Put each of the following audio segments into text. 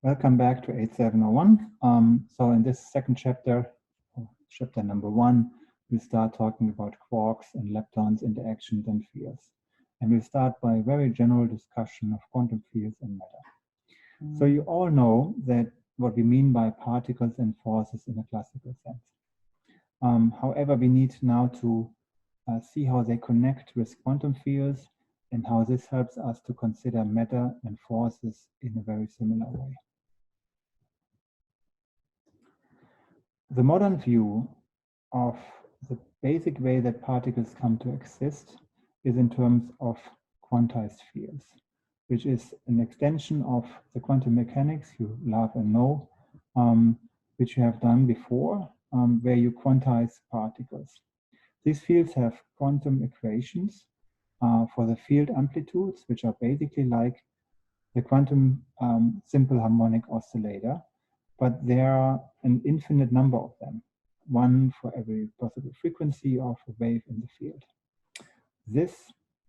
Welcome back to 8701. So in this second chapter, chapter number 1, we start talking about quarks and leptons, interactions and fields. And we'll start by a very general discussion of quantum fields and matter. So you all know that what we mean by particles and forces in a classical sense. However, we need now to see how they connect with quantum fields and how this helps us to consider matter and forces in a very similar way. The modern view of the basic way that particles come to exist is in terms of quantized fields, which is an extension of the quantum mechanics you love and know, which you have done before, where you quantize particles. These fields have quantum equations for the field amplitudes, which are basically like the quantum simple harmonic oscillator, but there are an infinite number of them, one for every possible frequency of a wave in the field. This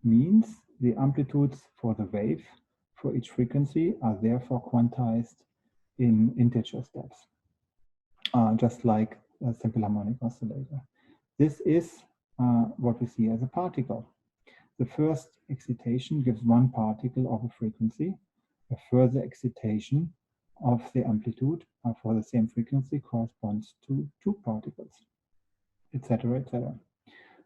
means the amplitudes for the wave for each frequency are therefore quantized in integer steps, just like a simple harmonic oscillator. This is what we see as a particle. The first excitation gives one particle of a frequency. A further excitation of the amplitude for the same frequency corresponds to 2 particles, etc., etc.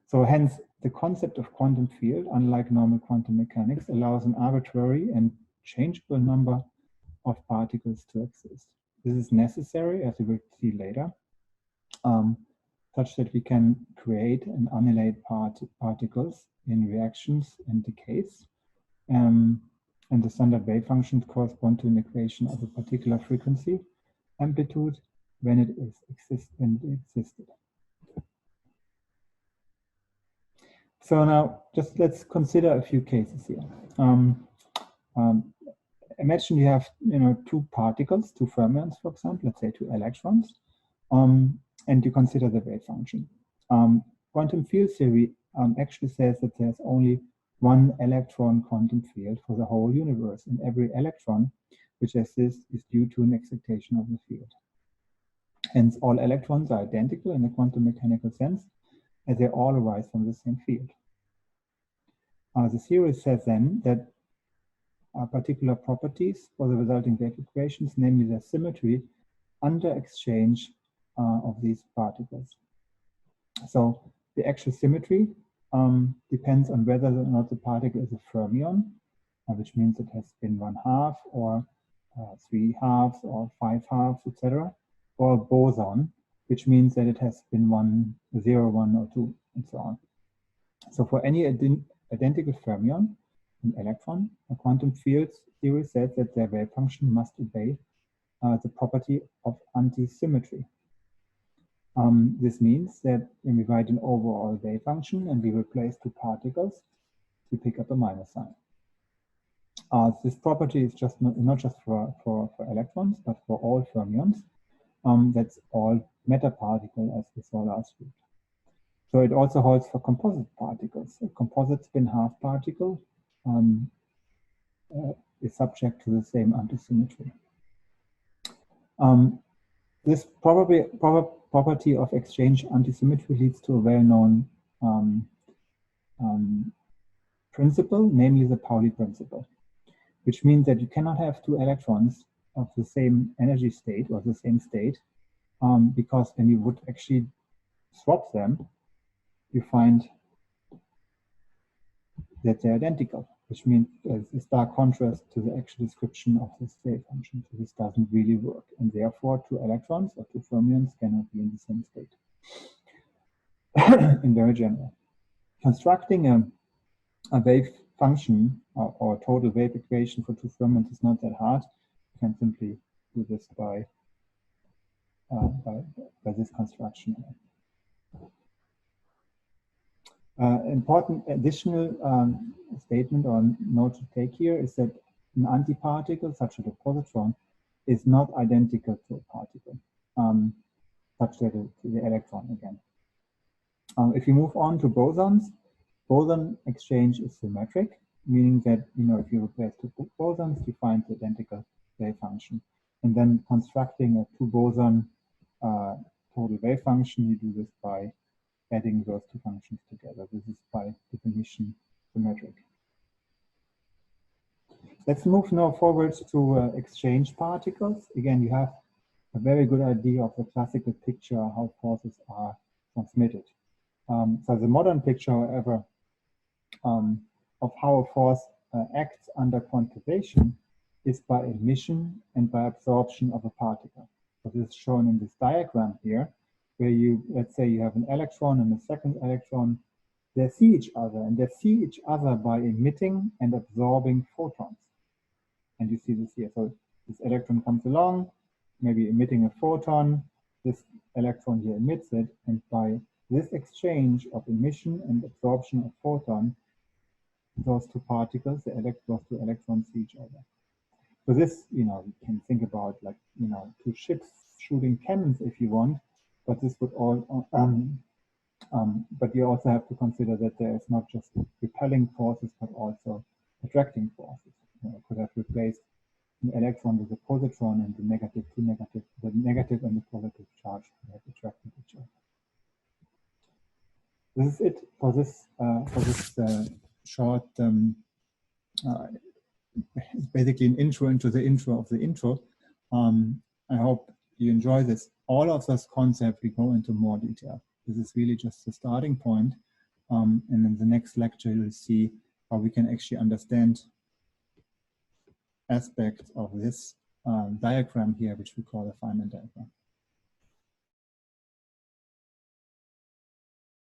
So hence, the concept of quantum field, unlike normal quantum mechanics, allows an arbitrary and changeable number of particles to exist. This is necessary, as we will see later, such that we can create and annihilate particles in reactions and decays. And the standard wave functions correspond to an equation of a particular frequency amplitude when it existed. So now, just let's consider a few cases here. Imagine you have 2 particles, 2 fermions, for example, let's say 2 electrons, and you consider the wave function. Quantum field theory actually says that there's only 1 electron quantum field for the whole universe, and every electron which exists is due to an excitation of the field. Hence, all electrons are identical in a quantum mechanical sense, as they all arise from the same field. The theory says then that particular properties for the resulting wave equations, namely their symmetry, under exchange of these particles. So the actual symmetry depends on whether or not the particle is a fermion, which means it has spin 1/2 or 3 halves or 5 halves, etc., or a boson, which means that it has spin 1, 0, 1, or 2, and so on. So for any identical fermion, an electron, a quantum field theory says that their wave function must obey the property of antisymmetry. This means that when we write an overall wave function and we replace 2 particles, we pick up a minus sign. This property is just not just for electrons, but for all fermions. That's all matter particle, as we saw last week. So it also holds for composite particles. A composite spin 1/2 particle is subject to the same antisymmetry. This property of exchange antisymmetry leads to a well-known principle, namely the Pauli principle, which means that you cannot have 2 electrons of the same energy state or the same state, because when you would actually swap them, you find that they're identical, which means there's a stark contrast to the actual description of this wave function. So this doesn't really work, and therefore 2 electrons or 2 fermions cannot be in the same state. In very general, constructing a wave function or total wave equation for 2 fermions is not that hard. You can simply do this by this construction. Important additional statement or note to take here is that an antiparticle, such as a positron, is not identical to a particle, such as the electron again. If you move on to bosons, boson exchange is symmetric, meaning that if you replace 2 bosons, you find the identical wave function. and then constructing a two-boson total wave function. You do this by adding those two functions together. This is by definition symmetric. Let's move now forward to exchange particles. Again, you have a very good idea of the classical picture how forces are transmitted. So the modern picture, however, of how a force acts under quantization is by emission and by absorption of a particle. So this is shown in this diagram here, where you, let's say you have an electron and a second electron, they see each other, and they see each other by emitting and absorbing photons. And you see this here. So this electron comes along, maybe emitting a photon, this electron here emits it, and by this exchange of emission and absorption of photon, those two particles, those two electrons see each other. So this, you can think about like, two ships shooting cannons if you want, but this would all, but you also have to consider that there is not just repelling forces, but also attracting forces. You could have replaced an electron with a positron, and the negative and the positive charge have attracted each other. This is it for this short. Basically an intro into the intro of the intro. I hope you enjoy this. All of those concepts we go into more detail. This is really just the starting point. And in the next lecture, you'll see how we can actually understand aspects of this diagram here, which we call the Feynman diagram.